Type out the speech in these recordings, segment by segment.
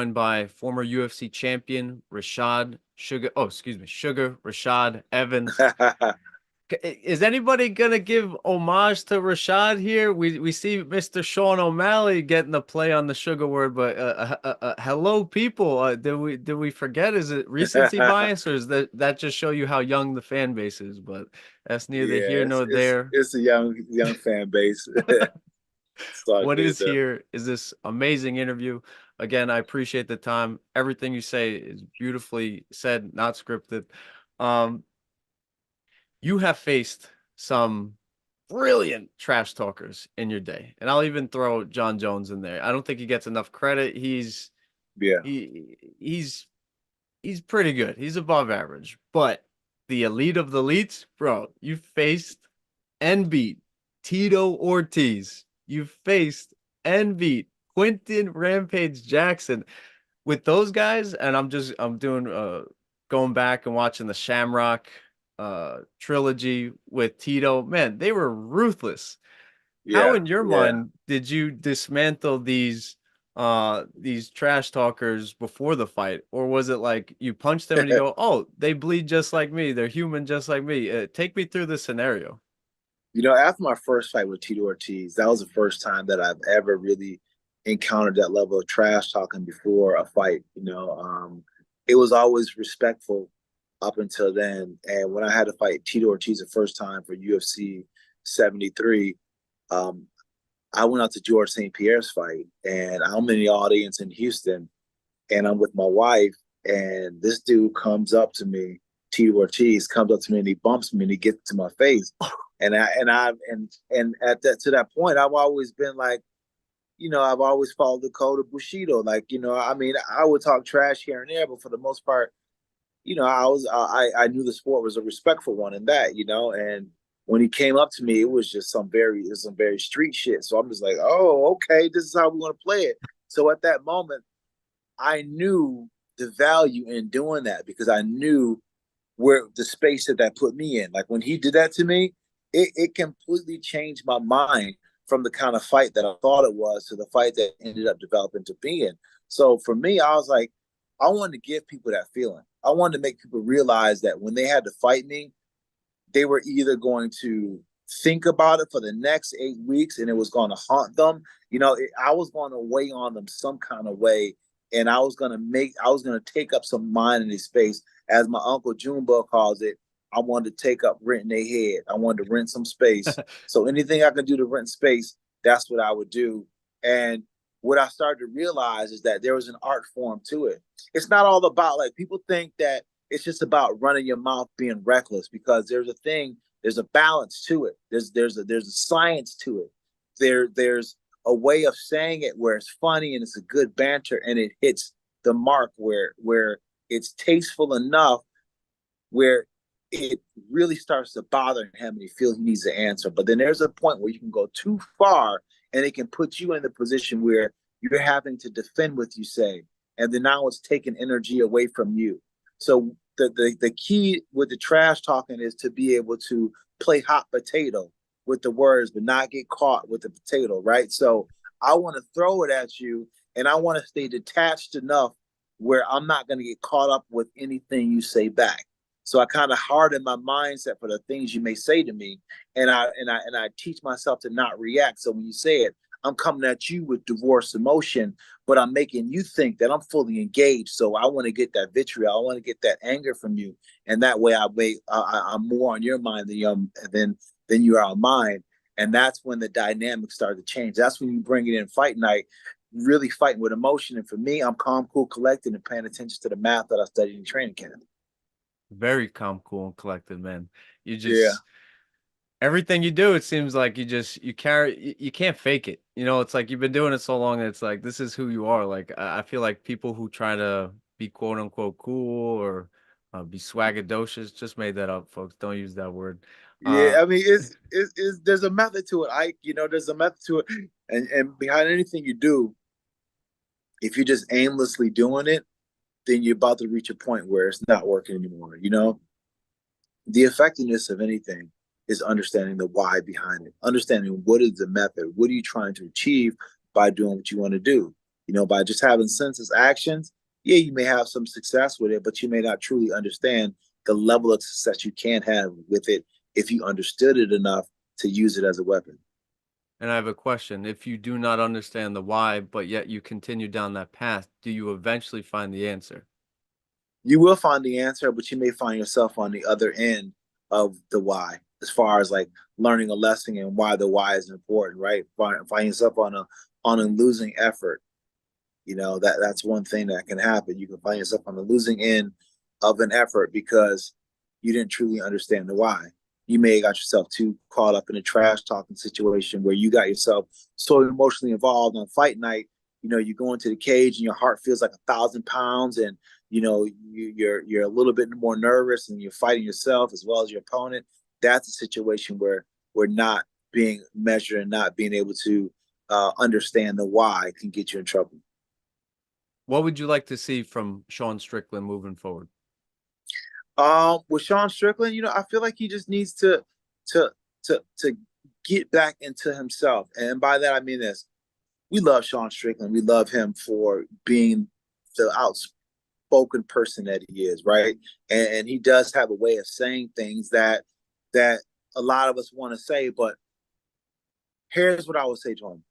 joined by former UFC champion Sugar Rashad Evans. Is anybody gonna give homage to Rashad here? We see Mr. Sean O'Malley getting the play on the sugar word, but hello, people. Did we forget? Is it recency bias, or is that just show you how young the fan base is? But that's neither here Yeah, nor there. it's a young fan base. It's all What good is though. here is this amazing interview. Again, I appreciate the time. Everything you say is beautifully said, not scripted. Um, you have faced some brilliant trash talkers in your day, and I'll even throw John Jones in there. I don't think he gets enough credit. Yeah. He's he's pretty good. He's above average, but the elite of the elites, bro, you faced and beat Tito Ortiz. You faced and beat Quentin Rampage Jackson. With those guys, and I'm doing going back and watching the Shamrock trilogy with Tito. Man, they were ruthless. How Yeah. in your Yeah. mind did you dismantle these trash talkers before the fight, or was it like you punch them and you go, "Oh, they bleed just like me. They're human just like me." Take me through the scenario. After my first fight with Tito Ortiz, that was the first time that I've ever really encountered that level of trash talking before a fight. It was always respectful up until then. And when I had to fight Tito Ortiz the first time for UFC 73, um, I went out to George St. Pierre's fight, and I'm in the audience in Houston, and I'm with my wife, and this dude comes up to me, Tito Ortiz comes up to me, and he bumps me, and he gets to my face, and at that to that point, I've always been like, I've always followed the code of Bushido, like, I mean, I would talk trash here and there, but for the most part, I knew the sport was a respectful one in that, and when he came up to me, it was some very street shit. So I'm just like, oh, okay, this is how we want to play it. So at that moment, I knew the value in doing that because I knew where the space that put me in. Like when he did that to me, it completely changed my mind from the kind of fight that I thought it was to the fight that ended up developing to being. So for me, I was like, I wanted to give people that feeling. I wanted to make people realize that when they had to fight me, they were either going to think about it for the next 8 weeks and it was going to haunt them. I was going to weigh on them some kind of way. And I was going to take up some mind in their space. As my uncle Junebug calls it, I wanted to take up renting their head. I wanted to rent some space. So anything I could do to rent space, that's what I would do. And what I started to realize is that there was an art form to it. It's not all about, like, people think that it's just about running your mouth being reckless, because there's a balance to it. There's a science to it. There's a way of saying it where it's funny and it's a good banter and it hits the mark where it's tasteful enough where it really starts to bother him and he feels he needs to answer. But then there's a point where you can go too far and it can put you in the position where you're having to defend what you say. And then now it's taking energy away from you. So the key with the trash talking is to be able to play hot potato with the words, but not get caught with the potato, right? So I want to throw it at you and I want to stay detached enough where I'm not going to get caught up with anything you say back. So I kind of harden my mindset for the things you may say to me, and I teach myself to not react. So when you say it, I'm coming at you with divorce emotion, but I'm making you think that I'm fully engaged. So I want to get that vitriol, I want to get that anger from you, and that way I'm more on your mind than you are on mine. And that's when the dynamics start to change. That's when you bring it in fight night, really fighting with emotion. And for me, I'm calm, cool, collected, and paying attention to the math that I studied in training camp. Very calm, cool, and collected, man. You Yeah. just everything you do, it seems like you carry you can't fake it. It's like you've been doing it so long that it's like this is who you are. Like I feel like people who try to be quote unquote cool or be swaggadocious, just made that up, folks. Don't use that word. Yeah, Uh I mean, it's there's a method to it. There's a method to it, and behind anything you do, if you're just aimlessly doing it, then you're about to reach a point where it's not working anymore. The effectiveness of anything is understanding the why behind it, understanding what is the method, what are you trying to achieve by doing what you want to do. By just having senseless actions, yeah, you may have some success with it, but you may not truly understand the level of success you can have with it if you understood it enough to use it as a weapon. And I have a question. If you do not understand the why, but yet you continue down that path, do you eventually find the answer? You will find the answer, but you may find yourself on the other end of the why, as far as like learning a lesson and why the why is important, right? Find yourself on a losing effort. That's one thing that can happen. You can find yourself on the losing end of an effort because you didn't truly understand the why. You may have got yourself too caught up in a trash talking situation where you got yourself so emotionally involved on fight night. You go into the cage and your heart feels like 1,000 pounds, and you're a little bit more nervous, and you're fighting yourself as well as your opponent. That's a situation where we're not being measured and not being able to understand the why can get you in trouble. What would you like to see from Shawn Strickland moving forward? With Shawn Strickland, I feel like he just needs to to get back into himself, and by that I mean this: we love Shawn Strickland. We love him for being the outspoken person that he is, right? And he does have a way of saying things that a lot of us want to say. But here's what I would say to him: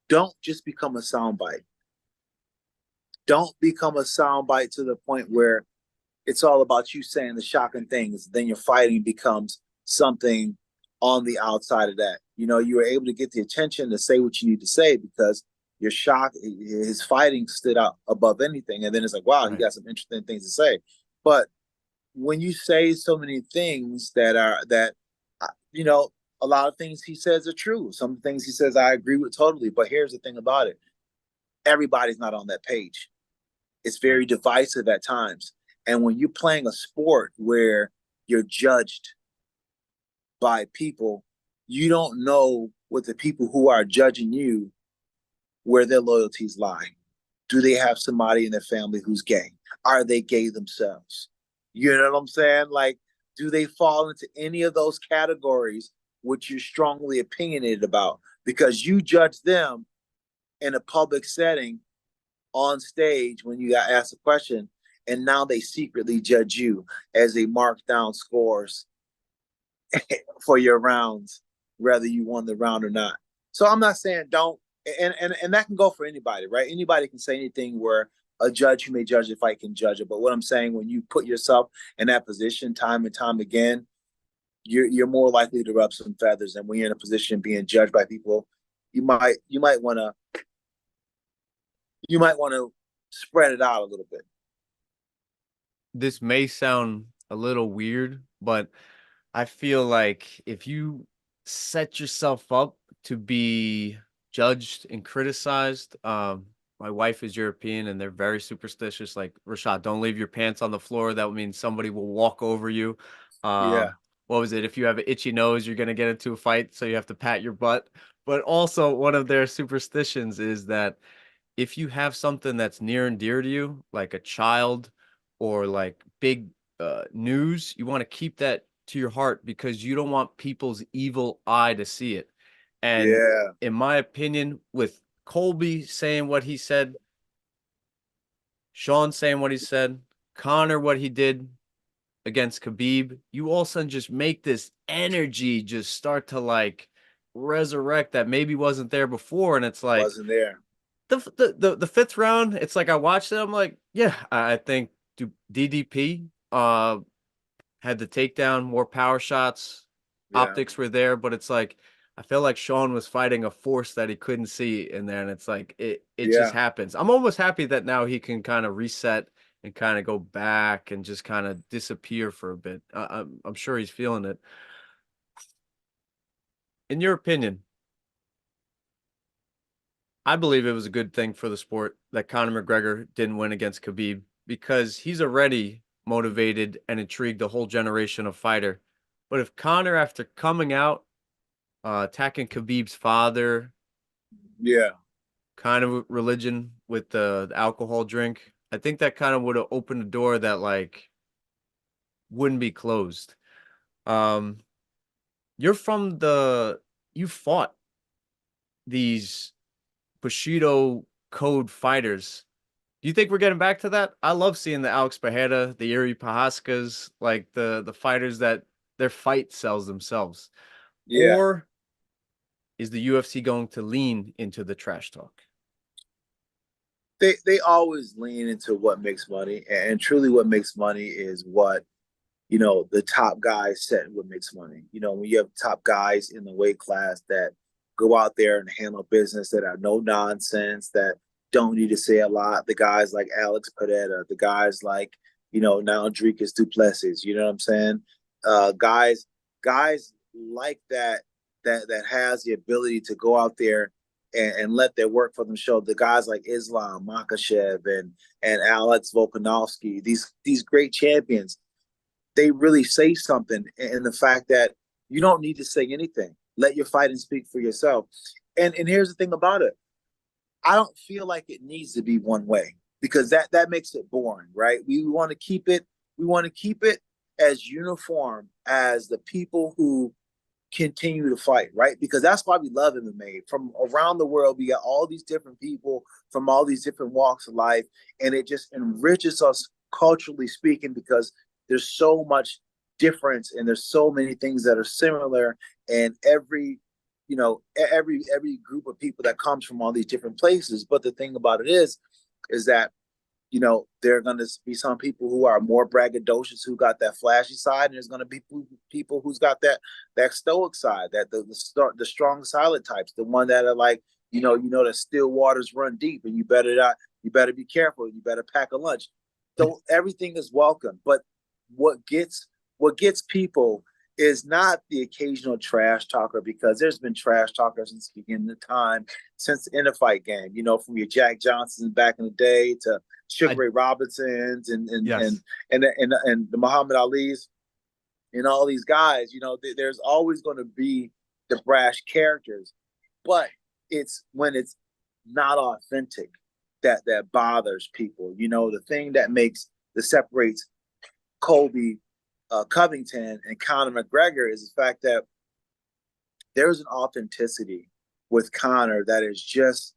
don't just become a soundbite. Don't become a soundbite to the point where it's all about you saying the shocking things. Then your fighting becomes something on the outside of that. You were able to get the attention to say what you need to say because your shock, his fighting stood out above anything. And then it's like, wow, he Right. got some interesting things to say. But when you say so many things that a lot of things he says are true. Some things he says I agree with totally. But here's the thing about it: everybody's not on that page. It's Right. very divisive at times. And when you're playing a sport where you're judged by people, you don't know what the people who are judging you, where their loyalties lie. Do they have somebody in their family who's gay? Are they gay themselves? You know what I'm saying? Like, do they fall into any of those categories which you're strongly opinionated about? Because you judge them in a public setting on stage when you got asked a question, and now they secretly judge you as they mark down scores for your rounds, whether you won the round or not. So I'm not saying don't, and that can go for anybody, right? Anybody can say anything where a judge who may judge the fight can judge it. But what I'm saying, when you put yourself in that position time and time again, you're more likely to rub some feathers. And when you're in a position being judged by people, you might want to spread it out a little bit. This may sound a little weird, but I feel like if you set yourself up to be judged and criticized, my wife is European and they're very superstitious. Like, Rashad, don't leave your pants on the floor. That would mean somebody will walk over you. Yeah, What was it? If you have an itchy nose, you're gonna get into a fight, so you have to pat your butt. But also, one of their superstitions is that if you have something that's near and dear to you, like a child or like big news, you want to keep that to your heart because you don't want people's evil eye to see it. And yeah, in my opinion, with Colby saying what he said, Sean saying what he said, Connor what he did against Khabib, you all of a sudden just make this energy just start to like resurrect that maybe wasn't there before. And it's like, wasn't there. the fifth round, it's like I watched it. I'm like, yeah, I think DDP had the takedown, more power shots, Yeah, optics were there, but it's like I feel like Sean was fighting a force that he couldn't see in there, and it's like it just yeah. happens. I'm almost happy that now he can kind of reset and kind of go back and just kind of disappear for a bit. I'm sure he's feeling it. In your opinion, I believe it was a good thing for the sport that Conor McGregor didn't win against Khabib because he's already motivated and intrigued a whole generation of fighter. But if Conor, after coming out, attacking Khabib's father, Yeah, kind of religion with the alcohol drink, I think that kind of would have opened a door that like wouldn't be closed. Um, you're you fought these Bushido code fighters. Do you think we're getting back to that? I love seeing the Alex Pereira, the Yuri Prochazkas, like the fighters that their fight sells themselves. Yeah. Or is the UFC going to lean into the trash talk? They always lean into what makes money, and truly what makes money is what the top guys set what makes money. When you have top guys in the weight class that go out there and handle business, that are no nonsense, that don't need to say a lot. The guys like Alex Pereira, the guys like now Dricus Duplessis. You know what I'm saying? Guys like that has the ability to go out there and let their work for them show. The guys like Islam Makhachev and Alex Volkanovski, these great champions, they really say something in the fact that you don't need to say anything. Let your fight and speak for yourself. And here's the thing about it. I don't feel like it needs to be one way because that makes it boring, right? We want to keep it as uniform as the people who continue to fight, right? Because that's why we love MMA. From around the world, we got all these different people from all these different walks of life, and it just enriches us culturally speaking because there's so much difference and there's so many things that are similar, and every group of people that comes from all these different places. But the thing about it is that there are going to be some people who are more braggadocious, who got that flashy side, and there's going to be people who's got that stoic side, that the strong silent types, the one that are like, that still waters run deep, and you better not, you better be careful, you better pack a lunch. So everything is welcome, but what gets people is not the occasional trash talker, because there's been trash talkers since the beginning of time, since the in-a-fight game, from your Jack Johnsons back in the day to Sugar Ray Robinsons Yes. and the Muhammad Ali's and all these guys. There's always going to be the brash characters, but it's when it's not authentic that bothers people. The thing that separates Colby Covington and Conor McGregor is the fact that there's an authenticity with Conor that is just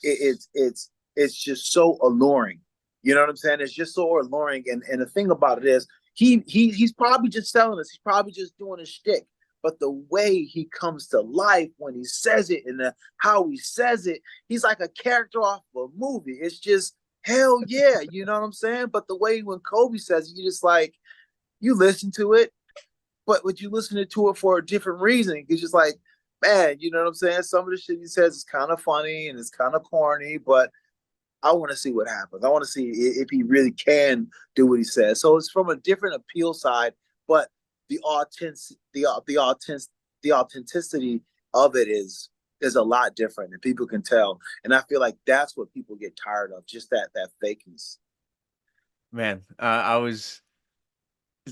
it's just so alluring. You know what I'm saying? It's just so alluring. And the thing about it is he's probably just selling us. He's probably just doing a shtick. But the way he comes to life when he says it and how he says it, he's like a character off of a movie. It's just hell yeah, you know what I'm saying? But the way when Kobe says it, you just like, you listen to it, but you listen to it for a different reason. It's just like, man, you know what I'm saying? Some of the shit he says is kind of funny and it's kind of corny, but I want to see what happens. I want to see if he really can do what he says. So it's from a different appeal side, but the authenticity of it is a lot different, and people can tell. And I feel like that's what people get tired of, just that fakeness. Man, I was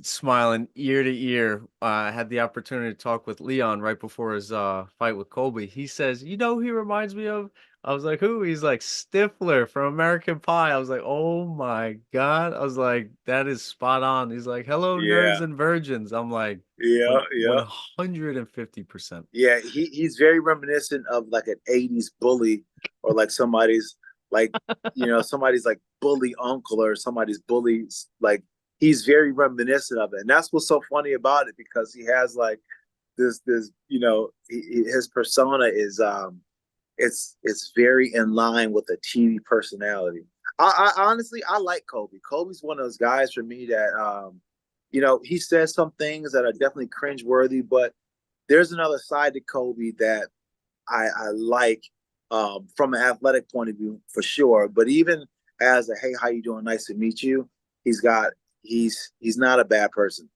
smiling ear to ear. I had the opportunity to talk with Leon right before his fight with Colby. He says, who he reminds me of? I was like, who? He's like Stifler from American Pie. I was like, oh my God. I was like, that is spot on. He's like, hello, nerds Yeah, and virgins. I'm like, yeah, yeah. 150%. Yeah, he's very reminiscent of like an '80s bully, or like like somebody's like bully uncle, or somebody's bully, like he's very reminiscent of it. And that's what's so funny about it, because he has like this his persona is it's very in line with a TV personality. I honestly, I like Kobe. Kobe's one of those guys for me that he says some things that are definitely cringeworthy, but there's another side to Kobe that I like, from an athletic point of view for sure. But even as a, hey, how you doing? Nice to meet you. He's not a bad person.